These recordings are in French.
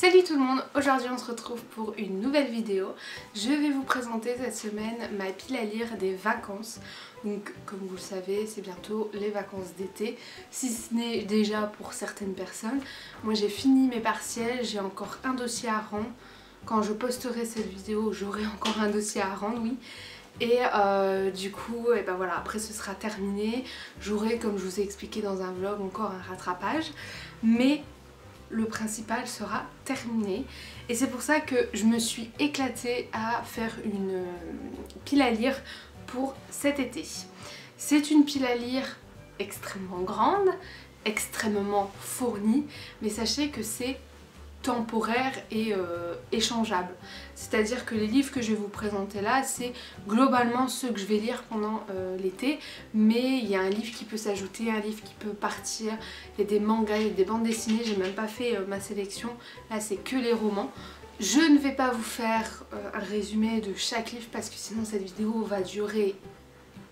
Salut tout le monde, aujourd'hui on se retrouve pour une nouvelle vidéo. Je vais vous présenter cette semaine ma pile à lire des vacances. Donc comme vous le savez, c'est bientôt les vacances d'été, si ce n'est déjà pour certaines personnes. Moi j'ai fini mes partiels, j'ai encore un dossier à rendre. Quand je posterai cette vidéo, j'aurai encore un dossier à rendre, oui. Et du coup, et ben voilà, après ce sera terminé. J'aurai, comme je vous ai expliqué dans un vlog, encore un rattrapage. Mais le principal sera terminé. Et c'est pour ça que je me suis éclatée à faire une pile à lire pour cet été. C'est une pile à lire extrêmement grande, extrêmement fournie, mais sachez que c'est temporaire et échangeable. C'est-à-dire que les livres que je vais vous présenter là, c'est globalement ceux que je vais lire pendant l'été, mais il y a un livre qui peut s'ajouter, un livre qui peut partir, il y a des mangas, il y a des bandes dessinées, j'ai même pas fait ma sélection, là c'est que les romans. Je ne vais pas vous faire un résumé de chaque livre parce que sinon cette vidéo va durer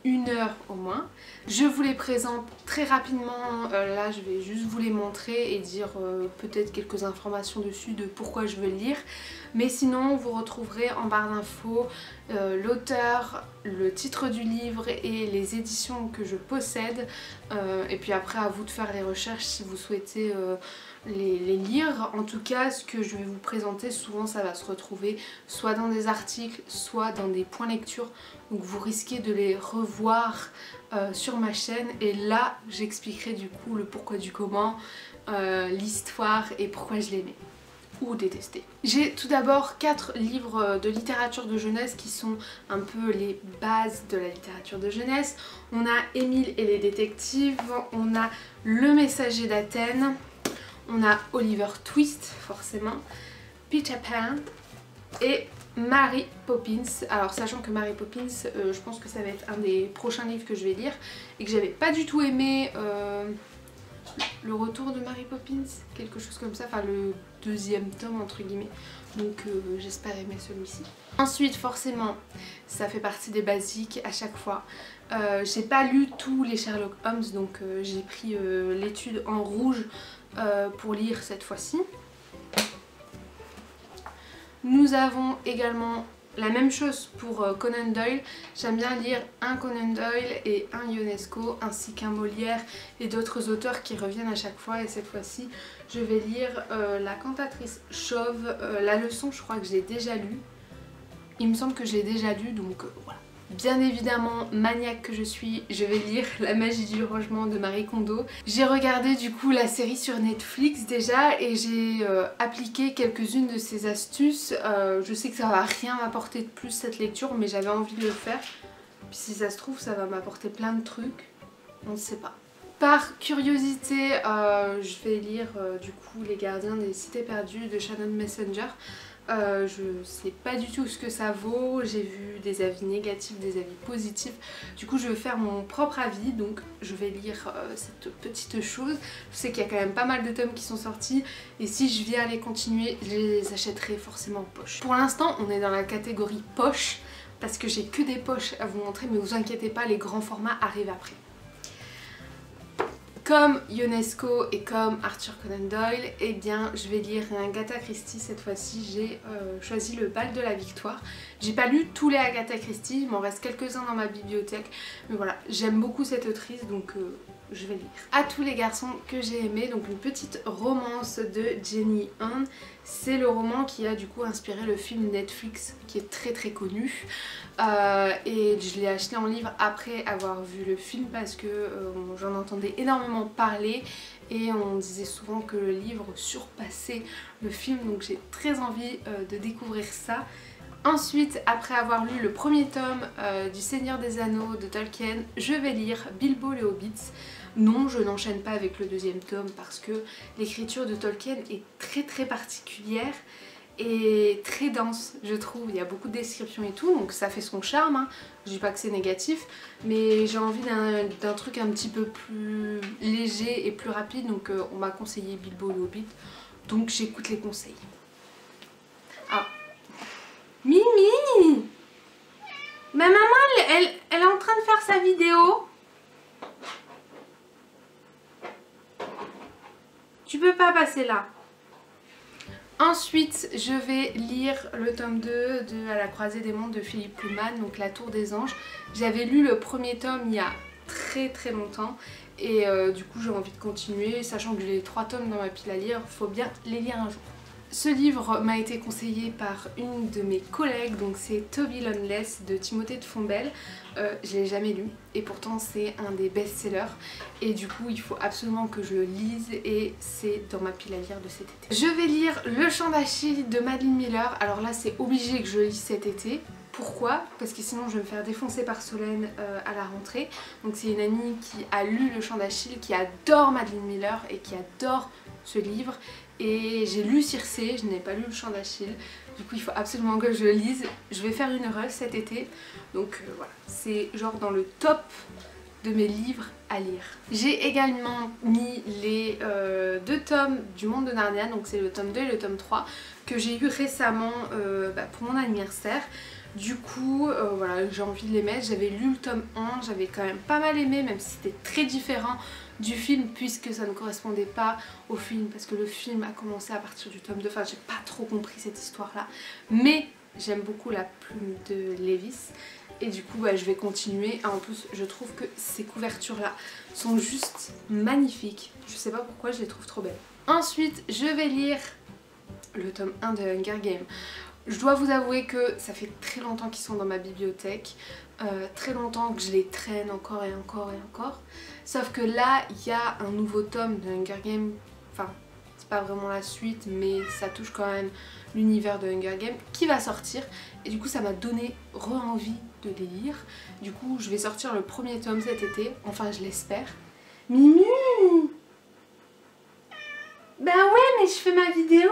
1 heure au moins. Je vous les présente très rapidement, là je vais juste vous les montrer et dire peut-être quelques informations dessus de pourquoi je veux le lire. Mais sinon vous retrouverez en barre d'infos l'auteur, le titre du livre et les éditions que je possède. Et puis après à vous de faire les recherches si vous souhaitez les lire. En tout cas ce que je vais vous présenter souvent ça va se retrouver soit dans des articles, soit dans des points lecture. Donc vous risquez de les revoir sur ma chaîne et là j'expliquerai du coup le pourquoi du comment, l'histoire et pourquoi je l'aimais ou détesté. J'ai tout d'abord 4 livres de littérature de jeunesse qui sont un peu les bases de la littérature de jeunesse. On a Émile et les détectives, on a Le Messager d'Athènes, on a Oliver Twist forcément, Peter Pan et Mary Poppins. Alors sachant que Mary Poppins, je pense que ça va être un des prochains livres que je vais lire et que j'avais pas du tout aimé le retour de Mary Poppins, quelque chose comme ça, enfin le 2e tome entre guillemets, donc j'espère aimer celui-ci. Ensuite forcément ça fait partie des basiques à chaque fois. J'ai pas lu tous les Sherlock Holmes donc j'ai pris l'étude en rouge pour lire cette fois-ci. Nous avons également la même chose pour Conan Doyle. J'aime bien lire un Conan Doyle et un Ionesco ainsi qu'un Molière et d'autres auteurs qui reviennent à chaque fois. Et cette fois-ci je vais lire La Cantatrice Chauve. La leçon je crois que je l'ai déjà lue. Il me semble que je l'ai déjà lu donc voilà. Bien évidemment, maniaque que je suis, je vais lire La Magie du rangement de Marie Kondo. J'ai regardé du coup la série sur Netflix déjà et j'ai appliqué quelques-unes de ses astuces. Je sais que ça va rien m'apporter de plus cette lecture mais j'avais envie de le faire. Puis si ça se trouve ça va m'apporter plein de trucs, on ne sait pas. Par curiosité, je vais lire du coup Les Gardiens des Cités Perdues de Shannon Messenger. Je sais pas du tout ce que ça vaut, j'ai vu des avis négatifs, des avis positifs, du coup je vais faire mon propre avis, donc je vais lire cette petite chose. Je sais qu'il y a quand même pas mal de tomes qui sont sortis et si je viens les continuer, je les achèterai forcément en poche. Pour l'instant on est dans la catégorie poche parce que j'ai que des poches à vous montrer, mais vous inquiétez pas, les grands formats arrivent après. Comme Ionesco et comme Arthur Conan Doyle, eh bien je vais lire un Agatha Christie. Cette fois-ci j'ai choisi Le Bal de la Victoire. J'ai pas lu tous les Agatha Christie, il m'en reste quelques-uns dans ma bibliothèque. Mais voilà, j'aime beaucoup cette autrice donc je vais lire. À tous les garçons que j'ai aimé, donc une petite romance de Jenny Han. C'est le roman qui a du coup inspiré le film Netflix qui est très très connu. Et je l'ai acheté en livre après avoir vu le film parce que j'en entendais énormément parler et on disait souvent que le livre surpassait le film, donc j'ai très envie de découvrir ça. Ensuite, après avoir lu le premier tome du Seigneur des Anneaux de Tolkien, je vais lire Bilbo le Hobbit. Non, je n'enchaîne pas avec le 2e tome parce que l'écriture de Tolkien est très particulière et très dense, je trouve. Il y a beaucoup de descriptions et tout, donc ça fait son charme, hein. Je dis pas que c'est négatif, mais j'ai envie d'un truc un petit peu plus léger et plus rapide, donc on m'a conseillé Bilbo le Hobbit, donc j'écoute les conseils. Ah, Mimi! Ma maman, elle est en train de faire sa vidéo. Tu peux pas passer là. Ensuite, je vais lire le tome 2 de À la croisée des mondes de Philippe Pullman, donc La Tour des Anges. J'avais lu le premier tome il y a très longtemps et du coup j'ai envie de continuer, sachant que j'ai les 3 tomes dans ma pile à lire, faut bien les lire un jour. Ce livre m'a été conseillé par une de mes collègues, donc c'est Toby Loneless de Timothée de Fontbelle. Je l'ai jamais lu et pourtant c'est un des best-sellers et du coup il faut absolument que je le lise et c'est dans ma pile à lire de cet été. Je vais lire Le Chant d'Achille de Madeline Miller. Alors là c'est obligé que je le lise cet été. Pourquoi? Parce que sinon je vais me faire défoncer par Solène à la rentrée. Donc c'est une amie qui a lu Le Chant d'Achille, qui adore Madeline Miller et qui adore ce livre. Et j'ai lu Circé, je n'ai pas lu Le Chant d'Achille. Du coup il faut absolument que je le lise. Je vais faire une rush cet été. Donc voilà, c'est genre dans le top de mes livres à lire. J'ai également mis les 2 tomes du Monde de Narnia, donc c'est le tome 2 et le tome 3 que j'ai eu récemment pour mon anniversaire. Du coup voilà, j'ai envie de les mettre. J'avais lu le tome 1, j'avais quand même pas mal aimé, même si c'était très différent du film puisque ça ne correspondait pas au film, parce que le film a commencé à partir du tome 2. Enfin j'ai pas trop compris cette histoire là, mais j'aime beaucoup la plume de Lewis et du coup je vais continuer. En plus je trouve que ces couvertures là sont juste magnifiques, je sais pas pourquoi, je les trouve trop belles. Ensuite je vais lire le tome 1 de Hunger Games. Je dois vous avouer que ça fait très longtemps qu'ils sont dans ma bibliothèque, très longtemps que je les traîne encore et encore et encore. Sauf que là, il y a un nouveau tome de Hunger Games, enfin c'est pas vraiment la suite mais ça touche quand même l'univers de Hunger Games qui va sortir. Et du coup ça m'a donné re-envie de les lire. Du coup je vais sortir le premier tome cet été, enfin je l'espère. Mimi! Bah ouais mais je fais ma vidéo!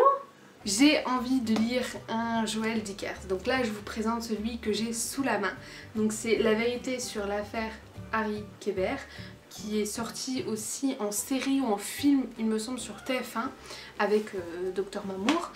J'ai envie de lire un Joël Dickers, donc là je vous présente celui que j'ai sous la main. Donc c'est La vérité sur l'affaire Harry Kéber, qui est sorti aussi en série ou en film il me semble sur TF1 avec Dr Mamour.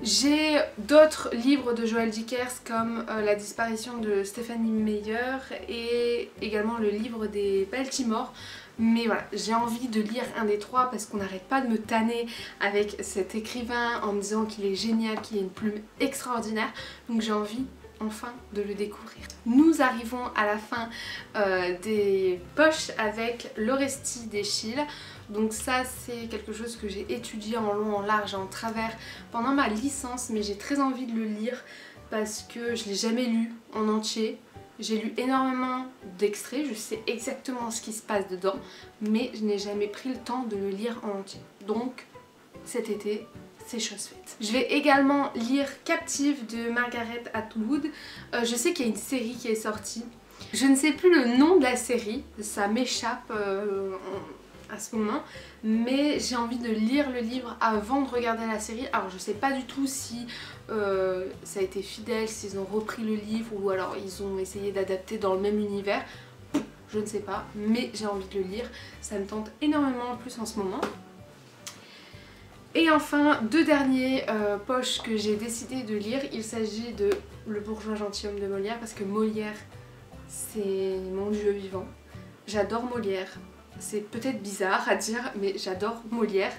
J'ai d'autres livres de Joël Dickers comme La disparition de Stephanie Meyer et également le livre des Baltimore. Mais voilà, j'ai envie de lire un des 3 parce qu'on n'arrête pas de me tanner avec cet écrivain en me disant qu'il est génial, qu'il a une plume extraordinaire. Donc j'ai envie enfin de le découvrir. Nous arrivons à la fin des poches avec l'Orestie d'Eschyle. Donc ça c'est quelque chose que j'ai étudié en long, en large et en travers pendant ma licence, mais j'ai très envie de le lire parce que je ne l'ai jamais lu en entier. J'ai lu énormément d'extraits, je sais exactement ce qui se passe dedans, mais je n'ai jamais pris le temps de le lire en entier. Donc cet été, c'est chose faite. Je vais également lire Captive de Margaret Atwood. Je sais qu'il y a une série qui est sortie. Je ne sais plus le nom de la série, ça m'échappe à ce moment, mais j'ai envie de lire le livre avant de regarder la série. Alors je sais pas du tout si ça a été fidèle, s'ils ont repris le livre ou alors ils ont essayé d'adapter dans le même univers. Je ne sais pas, mais j'ai envie de le lire, ça me tente énormément en plus en ce moment. Et enfin, 2 derniers poches que j'ai décidé de lire. Il s'agit de Le bourgeois gentilhomme de Molière, parce que Molière c'est mon dieu vivant. J'adore Molière. C'est peut-être bizarre à dire, mais j'adore Molière.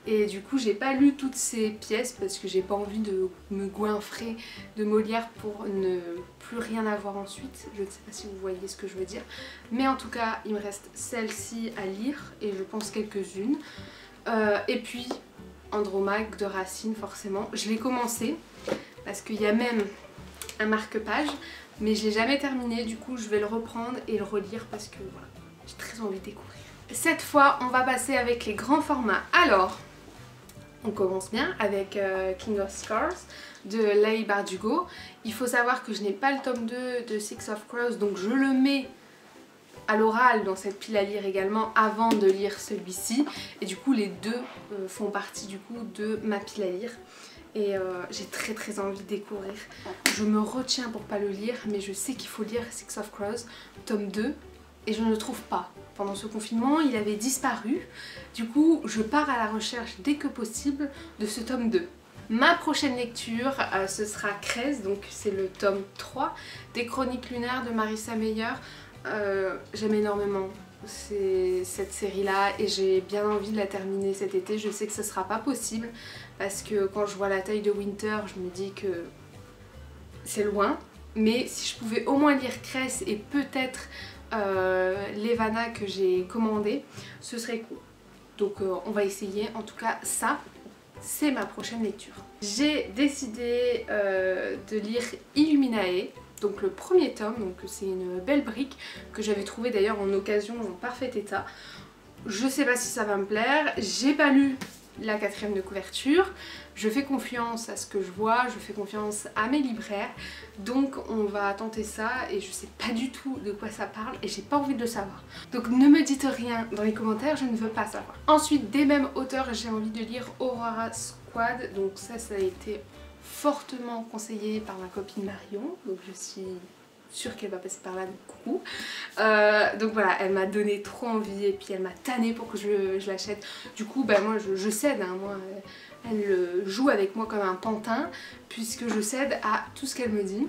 Et du coup j'ai pas lu toutes ces pièces parce que j'ai pas envie de me goinfrer de Molière pour ne plus rien avoir ensuite. Je ne sais pas si vous voyez ce que je veux dire. Mais en tout cas il me reste celle-ci à lire et je pense quelques-unes. Et puis Andromaque de Racine forcément. Je l'ai commencé parce qu'il y a même un marque-page, mais je l'ai jamais terminé. Du coup je vais le reprendre et le relire parce que voilà, j'ai très envie de découvrir. Cette fois on va passer avec les grands formats. Alors on commence bien avec King of Scars de Leigh Bardugo. Il faut savoir que je n'ai pas le tome 2 de Six of Crows, donc je le mets à l'oral dans cette pile à lire également avant de lire celui-ci. Et du coup les deux font partie du coup de ma pile à lire. Et j'ai très envie de découvrir. Je me retiens pour pas le lire, mais je sais qu'il faut lire Six of Crows, tome 2. Et je ne le trouve pas. Pendant ce confinement, il avait disparu. Du coup, je pars à la recherche dès que possible de ce tome 2. Ma prochaine lecture, ce sera Crez, donc c'est le tome 3 des Chroniques lunaires de Marissa Meyer. J'aime énormément cette série là et j'ai bien envie de la terminer cet été. Je sais que ce sera pas possible parce que quand je vois la taille de Winter je me dis que c'est loin, mais si je pouvais au moins lire Cress et peut-être Levana que j'ai commandé, ce serait cool. Donc on va essayer. En tout cas ça c'est ma prochaine lecture. J'ai décidé de lire Illuminae, donc le premier tome, donc c'est une belle brique que j'avais trouvée d'ailleurs en occasion en parfait état. Je sais pas si ça va me plaire, j'ai pas lu la 4e de couverture, je fais confiance à ce que je vois, je fais confiance à mes libraires, donc on va tenter ça et je sais pas du tout de quoi ça parle et j'ai pas envie de le savoir. Donc ne me dites rien dans les commentaires, je ne veux pas savoir. Ensuite, des mêmes auteurs, j'ai envie de lire Aurora Squad, donc ça a été fortement conseillé par ma copine Marion, donc je suis sûre qu'elle va passer par là, donc coucou. Donc voilà, elle m'a donné trop envie et puis elle m'a tanné pour que je l'achète. Du coup bah moi je cède, hein, moi elle joue avec moi comme un pantin puisque je cède à tout ce qu'elle me dit.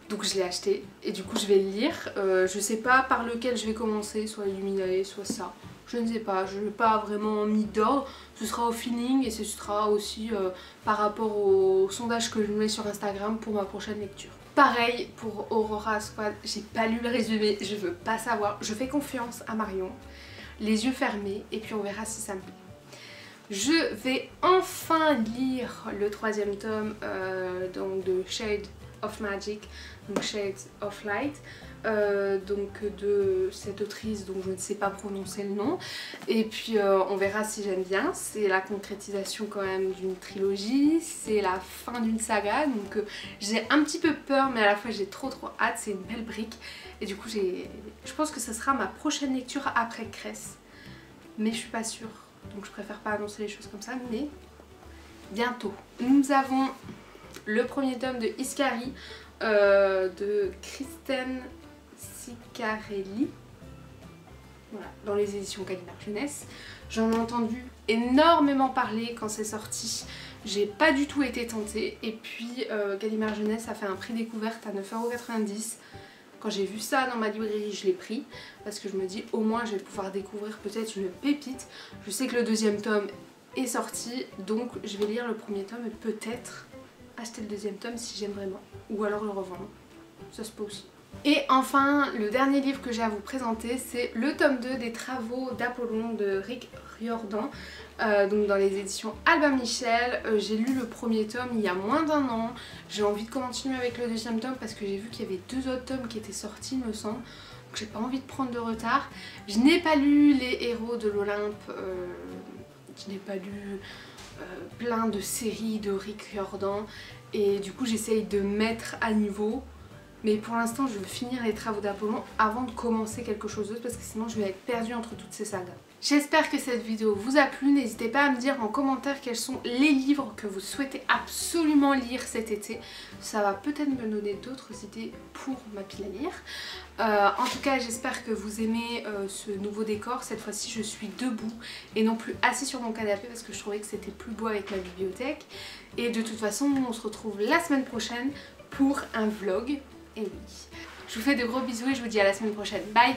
Donc je l'ai acheté et du coup je vais le lire. Je sais pas par lequel je vais commencer, soit Illuminae, soit ça. Je ne sais pas, je n'ai pas vraiment mis d'ordre, ce sera au feeling et ce sera aussi par rapport au sondage que je mets sur Instagram pour ma prochaine lecture. Pareil pour Aurora Squad, j'ai pas lu le résumé, je veux pas savoir, je fais confiance à Marion, les yeux fermés et puis on verra si ça me plaît. Je vais enfin lire le 3e tome donc de Shades of Magic, donc Shades of Light, donc de cette autrice dont je ne sais pas prononcer le nom, et puis on verra si j'aime bien. C'est la concrétisation quand même d'une trilogie, c'est la fin d'une saga, donc j'ai un petit peu peur mais à la fois j'ai trop hâte, c'est une belle brique et du coup je pense que ça sera ma prochaine lecture après Cress, mais je suis pas sûre, donc je préfère pas annoncer les choses comme ça, mais bientôt. Nous avons le premier tome de Iscari de Kristen Ciccarelli, voilà, dans les éditions Gallimard Jeunesse. J'en ai entendu énormément parler quand c'est sorti, j'ai pas du tout été tentée et puis Gallimard Jeunesse a fait un prix découverte à 9,90 €. Quand j'ai vu ça dans ma librairie, je l'ai pris parce que je me dis au moins je vais pouvoir découvrir peut-être une pépite. Je sais que le 2e tome est sorti, donc je vais lire le premier tome et peut-être acheter le 2e tome si j'aime vraiment, ou alors le revendre, ça se peut aussi. Et enfin, le dernier livre que j'ai à vous présenter, c'est le tome 2 des travaux d'Apollon de Rick Riordan, donc dans les éditions Albin Michel. J'ai lu le premier tome il y a moins d'1 an, j'ai envie de continuer avec le 2e tome parce que j'ai vu qu'il y avait 2 autres tomes qui étaient sortis il me semble, donc j'ai pas envie de prendre de retard. Je n'ai pas lu Les Héros de l'Olympe, je n'ai pas lu plein de séries de Rick Riordan et du coup j'essaye de mettre à niveau, mais pour l'instant je veux finir les travaux d'Apollon avant de commencer quelque chose d'autre parce que sinon je vais être perdue entre toutes ces sagas. J'espère que cette vidéo vous a plu, n'hésitez pas à me dire en commentaire quels sont les livres que vous souhaitez absolument lire cet été, ça va peut-être me donner d'autres idées pour ma pile à lire. En tout cas j'espère que vous aimez ce nouveau décor, cette fois-ci je suis debout et non plus assis sur mon canapé parce que je trouvais que c'était plus beau avec ma bibliothèque. Et de toute façon on se retrouve la semaine prochaine pour un vlog, et oui. Je vous fais de gros bisous et je vous dis à la semaine prochaine, bye.